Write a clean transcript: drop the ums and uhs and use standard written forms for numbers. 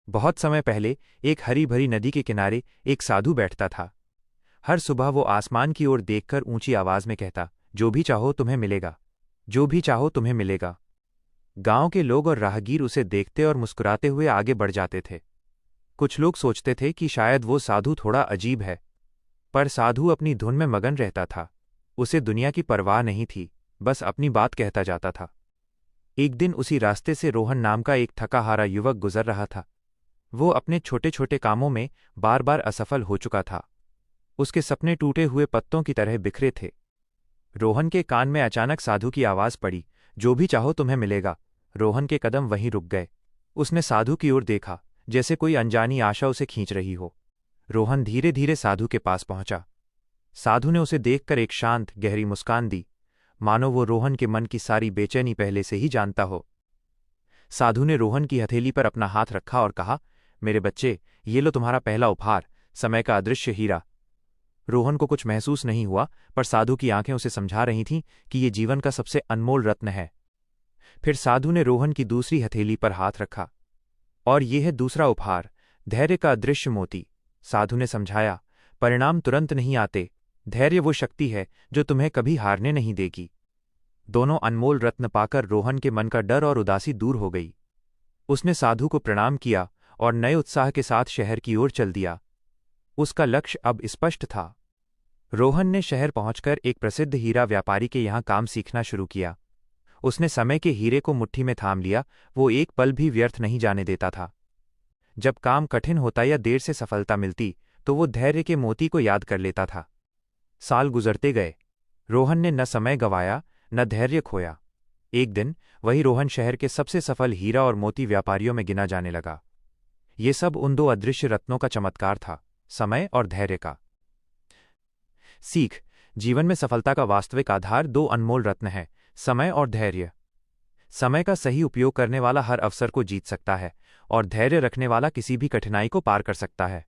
बहुत समय पहले एक हरी भरी नदी के किनारे एक साधु बैठता था। हर सुबह वो आसमान की ओर देखकर ऊंची आवाज में कहता, जो भी चाहो तुम्हें मिलेगा, जो भी चाहो तुम्हें मिलेगा। गांव के लोग और राहगीर उसे देखते और मुस्कुराते हुए आगे बढ़ जाते थे। कुछ लोग सोचते थे कि शायद वो साधु थोड़ा अजीब है, पर साधु अपनी धुन में मगन रहता था। उसे दुनिया की परवाह नहीं थी, बस अपनी बात कहता जाता था। एक दिन उसी रास्ते से रोहन नाम का एक थका हारा युवक गुजर रहा था। वो अपने छोटे छोटे कामों में बार बार असफल हो चुका था। उसके सपने टूटे हुए पत्तों की तरह बिखरे थे। रोहन के कान में अचानक साधु की आवाज पड़ी, जो भी चाहो तुम्हें मिलेगा। रोहन के कदम वहीं रुक गए। उसने साधु की ओर देखा, जैसे कोई अनजानी आशा उसे खींच रही हो। रोहन धीरे धीरे साधु के पास पहुंचा। साधु ने उसे देखकर एक शांत गहरी मुस्कान दी, मानो वो रोहन के मन की सारी बेचैनी पहले से ही जानता हो। साधु ने रोहन की हथेली पर अपना हाथ रखा और कहा, मेरे बच्चे, ये लो तुम्हारा पहला उपहार, समय का अदृश्य हीरा। रोहन को कुछ महसूस नहीं हुआ, पर साधु की आंखें उसे समझा रही थीं कि ये जीवन का सबसे अनमोल रत्न है। फिर साधु ने रोहन की दूसरी हथेली पर हाथ रखा। और ये है दूसरा उपहार, धैर्य का अदृश्य मोती। साधु ने समझाया, परिणाम तुरंत नहीं आते, धैर्य वो शक्ति है जो तुम्हें कभी हारने नहीं देगी। दोनों अनमोल रत्न पाकर रोहन के मन का डर और उदासी दूर हो गई। उसने साधु को प्रणाम किया और नए उत्साह के साथ शहर की ओर चल दिया। उसका लक्ष्य अब स्पष्ट था। रोहन ने शहर पहुंचकर एक प्रसिद्ध हीरा व्यापारी के यहाँ काम सीखना शुरू किया। उसने समय के हीरे को मुट्ठी में थाम लिया। वो एक पल भी व्यर्थ नहीं जाने देता था। जब काम कठिन होता या देर से सफलता मिलती, तो वो धैर्य के मोती को याद कर लेता था। साल गुजरते गए। रोहन ने न समय गंवाया, न धैर्य खोया। एक दिन वही रोहन शहर के सबसे सफल हीरा और मोती व्यापारियों में गिना जाने लगा। ये सब उन दो अदृश्य रत्नों का चमत्कार था, समय और धैर्य का। सीख: जीवन में सफलता का वास्तविक आधार दो अनमोल रत्न हैं, समय और धैर्य। समय का सही उपयोग करने वाला हर अवसर को जीत सकता है, और धैर्य रखने वाला किसी भी कठिनाई को पार कर सकता है।